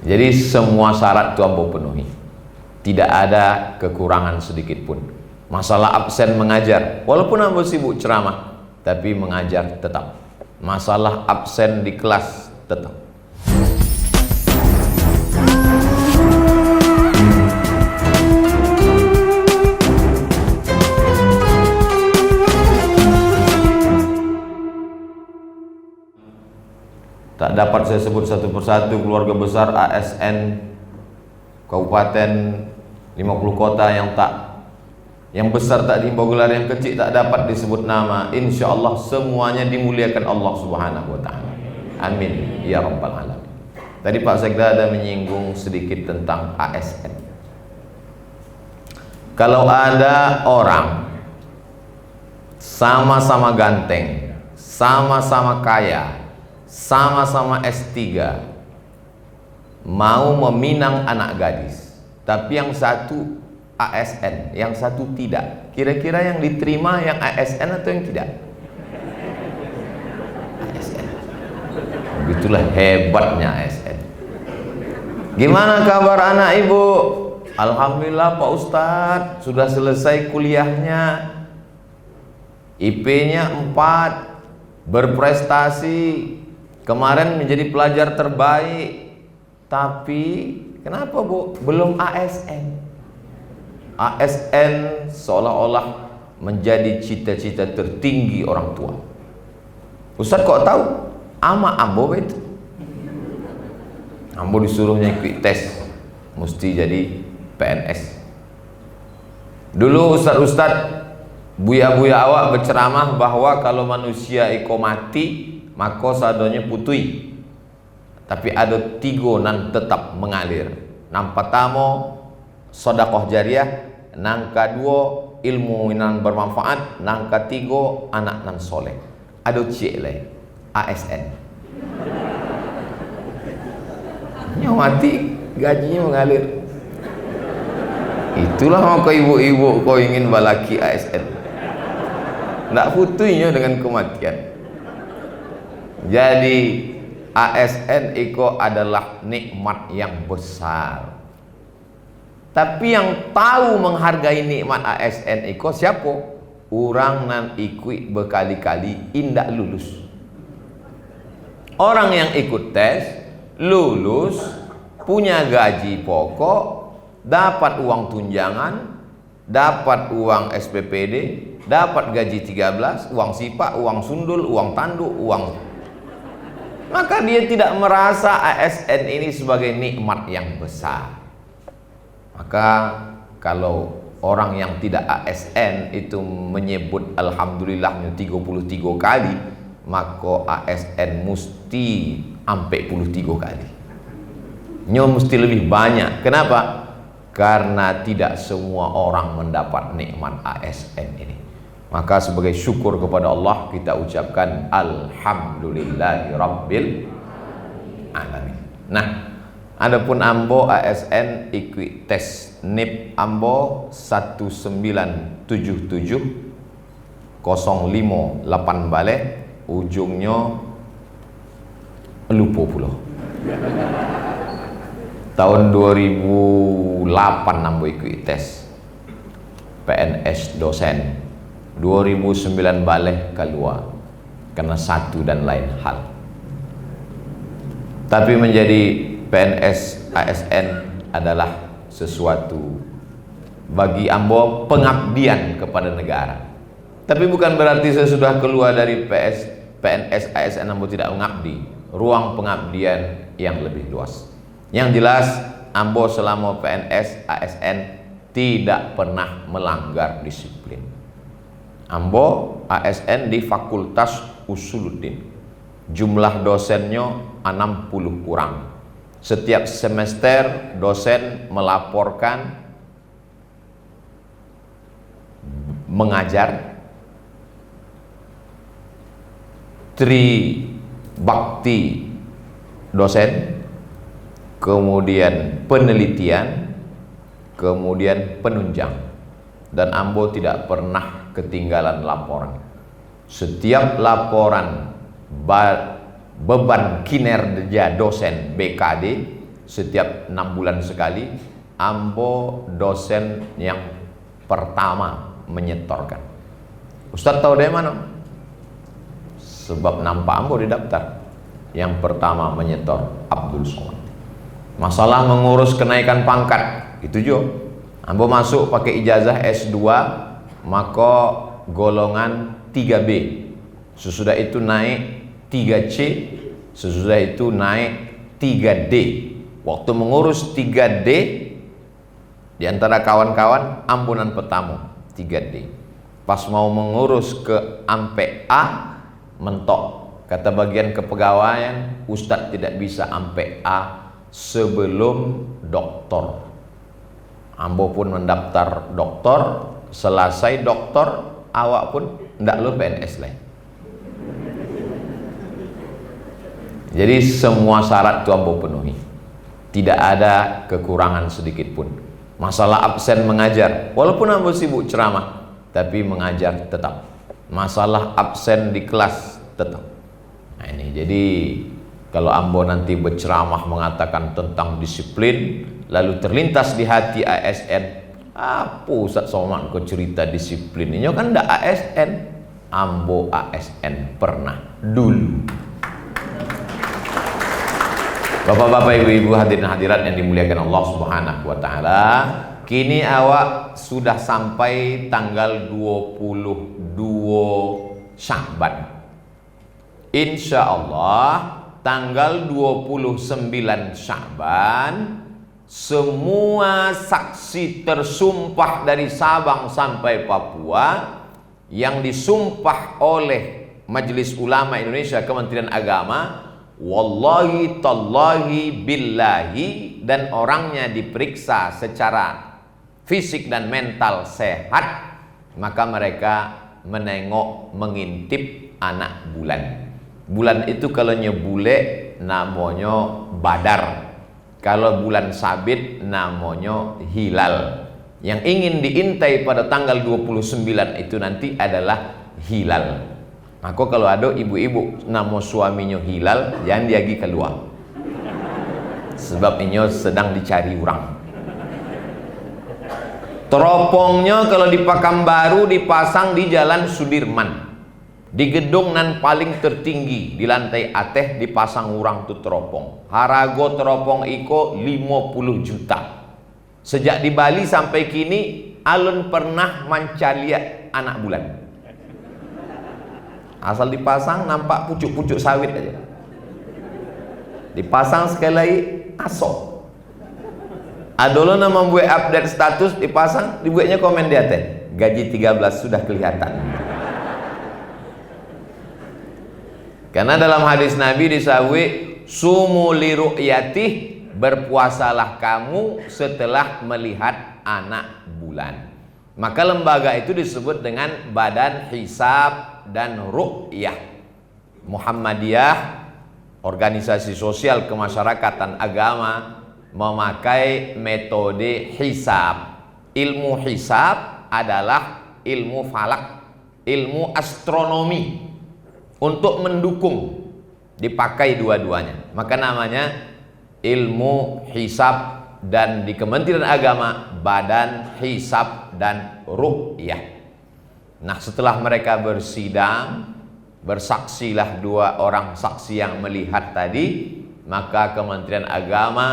Jadi semua syarat itu ambo penuhi, tidak ada kekurangan sedikit pun. Masalah absen mengajar, walaupun ambo sibuk ceramah, tapi mengajar tetap. Masalah absen di kelas tetap. Tak dapat saya sebut satu persatu keluarga besar ASN Kabupaten 50 kota yang besar tak dihimbau gelar, yang kecil tak dapat disebut nama. Insya Allah semuanya dimuliakan Allah Subhanahu wa Ta'ala. Amin ya Rabbal Alamin. Tadi Pak Sekda ada menyinggung sedikit tentang ASN. Kalau ada orang sama-sama ganteng, sama-sama kaya, sama-sama S3, mau meminang anak gadis, tapi yang satu ASN, yang satu tidak, kira-kira yang diterima yang ASN atau yang tidak? ASN. Begitulah hebatnya ASN. Gimana kabar anak ibu? Alhamdulillah Pak Ustadz, sudah selesai kuliahnya, IP-nya 4, berprestasi, kemarin menjadi pelajar terbaik. Tapi kenapa Bu belum ASN? ASN seolah-olah menjadi cita-cita tertinggi orang tua. Ustaz kok tahu? Ama ambo itu. Ambo disuruhnya ikut tes, mesti jadi PNS. Dulu ustaz-ustaz buya-buya awak berceramah bahwa kalau manusia iko mati maka sadonya putui, tapi ada 3 nan tetap mengalir. Nang pertama sedekah jariah, nang kedua ilmu nan bermanfaat, nang ketiga anak nan soleh. Ada cile ASN. Yang mati gajinya mengalir. Itulah mau ke ibu-ibu kau ingin balaki ASN. Ndak putuinya dengan kematian. Jadi ASN itu adalah nikmat yang besar. Tapi yang tahu menghargai nikmat ASN itu siapa? Orang nan ikut berkali-kali indak lulus. Orang yang ikut tes, lulus, punya gaji pokok, dapat uang tunjangan, dapat uang SPPD, dapat gaji 13, uang sipak, uang sundul, uang tanduk, uang, maka dia tidak merasa ASN ini sebagai nikmat yang besar. Maka kalau orang yang tidak ASN itu menyebut alhamdulillahnya 33 kali, maka ASN mesti sampai 33 kali. Nyo mesti lebih banyak. Kenapa? Karena tidak semua orang mendapat nikmat ASN ini. Maka sebagai syukur kepada Allah kita ucapkan alhamdulillahirabbil alamin. Nah, adapun ambo ASN ikut tes NIP ambo 1977 058 balik, ujungnya lupa pula. Tahun 2008 ambo ikut tes PNS dosen, 2009 balik keluar karena satu dan lain hal. Tapi menjadi PNS ASN adalah sesuatu bagi ambo pengabdian kepada negara. Tapi bukan berarti saya sudah keluar dari PNS ASN ambo tidak mengabdi. Ruang pengabdian yang lebih luas. Yang jelas ambo selama PNS ASN tidak pernah melanggar disiplin. Ambo ASN di Fakultas Usuluddin, jumlah dosennya 60 kurang. Setiap semester dosen melaporkan mengajar bakti dosen, kemudian penelitian, kemudian penunjang, dan ambo tidak pernah ketinggalan laporan. Setiap laporan beban kinerja dosen BKD setiap 6 bulan sekali, Ambo dosen yang pertama menyetorkan. Ustadz tahu dari mana? Sebab nampak Ambo di daftar. Yang pertama menyetor Abdul Somad. Masalah mengurus kenaikan pangkat, itu juga Ambo masuk pakai ijazah S2, maka golongan 3B. Sesudah itu naik 3C, sesudah itu naik 3D. Waktu mengurus 3D, di antara kawan-kawan ampunan petamu 3D. Pas mau mengurus ke ampe A, mentok. Kata bagian kepegawaian, Ustadz tidak bisa ampe A sebelum doktor. Ambo pun mendaftar doktor, selesai doktor, awak pun ndak lo PNS lain. Jadi semua syarat itu Ambo penuhi. Tidak ada kekurangan sedikit pun. Masalah absen mengajar, walaupun Ambo sibuk ceramah, tapi mengajar tetap. Masalah absen di kelas tetap. Nah ini, jadi kalau Ambo nanti berceramah mengatakan tentang disiplin, lalu terlintas di hati ASN, apa Ustadz Somad kau cerita disiplin? Ini kan ndak ASN. Ambo ASN pernah dulu. Bapak-bapak, ibu-ibu, hadirin hadirat yang dimuliakan Allah Subhanahu wa taala, kini awak sudah sampai tanggal 22 Sya'ban. Insya Allah tanggal 29 Sya'ban semua saksi tersumpah dari Sabang sampai Papua yang disumpah oleh Majelis Ulama Indonesia, Kementerian Agama, wallahi tallahi billahi, dan orangnya diperiksa secara fisik dan mental sehat, maka mereka menengok, mengintip anak bulan. Bulan itu kalau nyebule namanya badar, kalau bulan sabit namanya hilal. Yang ingin diintai pada tanggal 29 itu nanti adalah hilal. Maka kalau ada ibu-ibu nama suaminya hilal, jangan diagi keluar, sebab ini sedang dicari orang. Teropongnya kalau di Pekanbaru dipasang di Jalan Sudirman, di gedung nan paling tertinggi di lantai atas dipasang orang tu teropong. Harago teropong iko 50 juta. Sejak di Bali sampai kini alun pernah mancaliat anak bulan. Asal dipasang nampak pucuk-pucuk sawit aja. Dipasang sekali lagi asok. Adolo nama membuat update status dipasang, dibuatnya komen di atas, gaji 13 sudah kelihatan. Karena dalam hadis Nabi disawi sumu li ru'yatih, berpuasalah kamu setelah melihat anak bulan. Maka lembaga itu disebut dengan Badan Hisab dan Ru'yah Muhammadiyah, organisasi sosial kemasyarakatan agama, memakai metode hisab. Ilmu hisab adalah ilmu falak, ilmu astronomi. Untuk mendukung dipakai dua-duanya, maka namanya ilmu hisab, dan di Kementerian Agama Badan Hisab dan Ru'yah. Nah, setelah mereka bersidang, bersaksilah dua orang saksi yang melihat tadi, maka Kementerian Agama,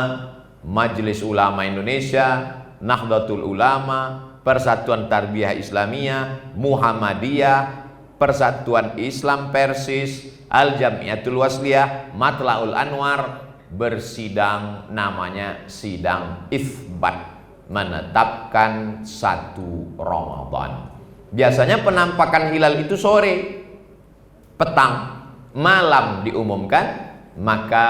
Majelis Ulama Indonesia, Nahdlatul Ulama, Persatuan Tarbiyah Islamiyah, Muhammadiyah, Persatuan Islam Persis, Al-Jamiatul Wasliyah, Matlaul Anwar bersidang, namanya sidang itsbat, menetapkan 1 Ramadan. Biasanya penampakan hilal itu sore, petang, malam diumumkan, maka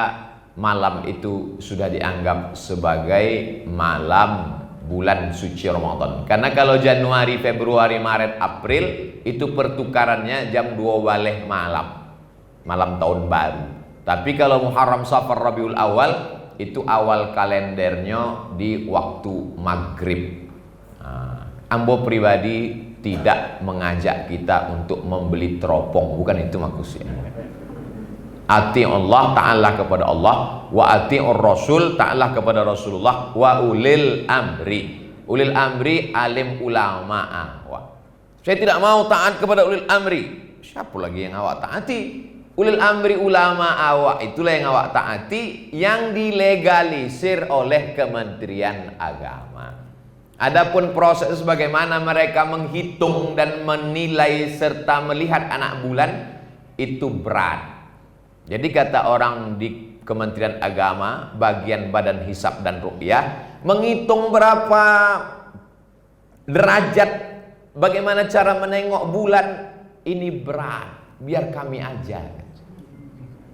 malam itu sudah dianggap sebagai malam bulan suci Ramadan. Karena kalau Januari, Februari, Maret, April itu pertukarannya jam 2 waleh malam, malam tahun baru. Tapi kalau Muharram, Safar, Rabiul Awal itu awal kalendernya di waktu maghrib. Ambo pribadi tidak mengajak kita untuk membeli teropong, bukan itu maksudnya. Ati Allah, taatlah kepada Allah, wa atiur Rasul, taatlah kepada Rasulullah, wa ulil amri. Ulil amri alim ulama. Wah. Saya tidak mau taat kepada ulil amri. Siapa lagi yang awak taati? Ulil amri ulama awak, itulah yang awak taati, yang dilegalisir oleh Kementerian Agama. Adapun proses bagaimana mereka menghitung dan menilai serta melihat anak bulan itu berat. Jadi kata orang di Kementerian Agama, bagian Badan Hisab dan Ruqyah, menghitung berapa derajat, bagaimana cara menengok bulan, ini berat, biar kami aja.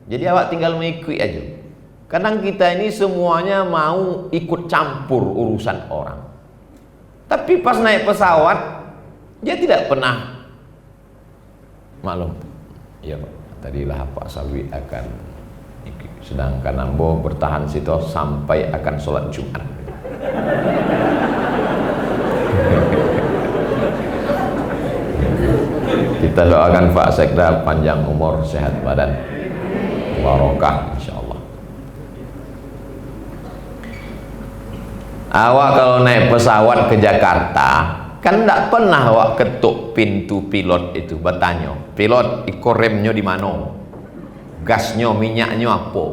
Jadi awak tinggal mengikuti aja. Kadang kita ini semuanya mau ikut campur urusan orang. Tapi pas naik pesawat, dia tidak pernah maklum. Iya Pak, tadilah Pak Sawi akan, sedangkan Ambo bertahan situ sampai akan sholat Jumat. Kita doakan Pak Sekda panjang umur, sehat badan, barokah insyaallah. Awak kalau naik pesawat ke Jakarta kan tidak pernah awak ketuk pintu pilot itu, bertanya, pilot iko remnya di mana, gasnya, minyaknya apa.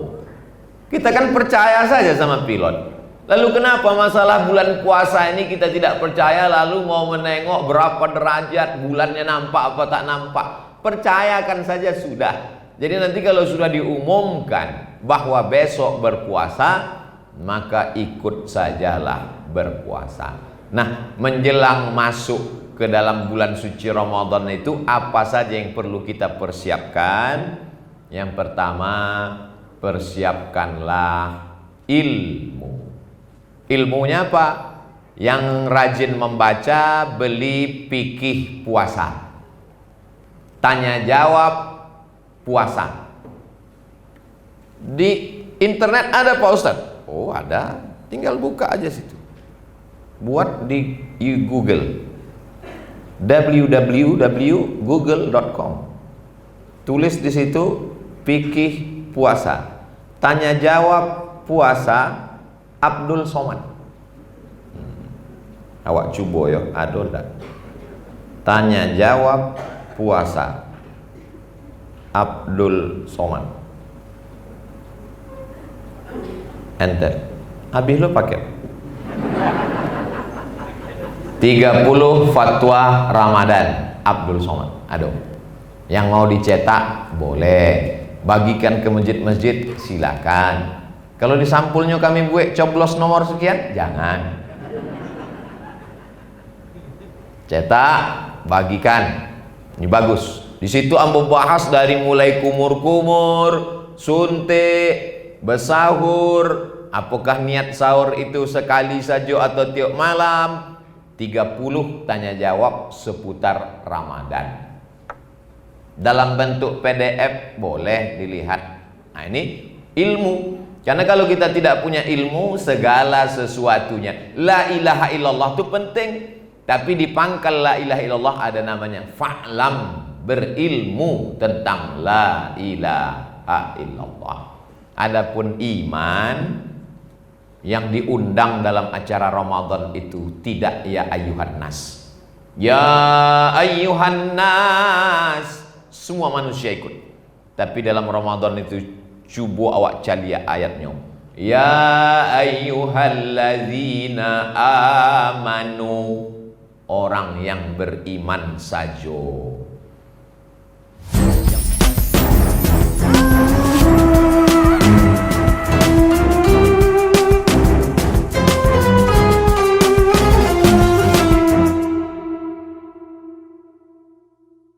Kita kan percaya saja sama pilot. Lalu kenapa masalah bulan puasa ini kita tidak percaya, lalu mau menengok berapa derajat, bulannya nampak apa tak nampak? Percayakan saja sudah. Jadi nanti kalau sudah diumumkan bahwa besok berpuasa, maka ikut sajalah berpuasa. Nah, menjelang masuk ke dalam bulan suci Ramadan itu apa saja yang perlu kita persiapkan? Yang pertama, persiapkanlah ilmu. Ilmunya apa? Yang rajin membaca, beli fikih puasa, tanya jawab puasa. Di internet ada Pak Ustadz? Oh ada, tinggal buka aja situ. Buat di Google, www.google.com. Tulis di situ fikih puasa, tanya jawab puasa, Abdul Somad. Awak coba ya, ada ndak? Tanya jawab puasa, Abdul Somad. Enter. Habis lo pakai 30 fatwa Ramadan Abdul Somad. Aduh. Yang mau dicetak boleh, bagikan ke masjid-masjid silakan. Kalau di sampulnya kami buat coblos nomor sekian, jangan. Cetak, bagikan. Ini bagus. Di situ ambo bahas dari mulai kumur-kumur, suntik, bersahur, apakah niat sahur itu sekali saja atau tiap malam. 30 tanya jawab seputar Ramadan. Dalam bentuk PDF boleh dilihat. Nah, ini ilmu. Karena kalau kita tidak punya ilmu, segala sesuatunya. La ilaha illallah itu penting. Tapi di pangkal la ilaha illallah ada namanya fa'lam, berilmu tentang la ilaha illallah. Adapun iman yang diundang dalam acara Ramadan itu tidak ya ayyuhan nas. Ya ayyuhan nas, semua manusia ikut. Tapi dalam Ramadan itu coba awak calia ayatnya. Ya ayyuhalladzina amanu, orang yang beriman saja.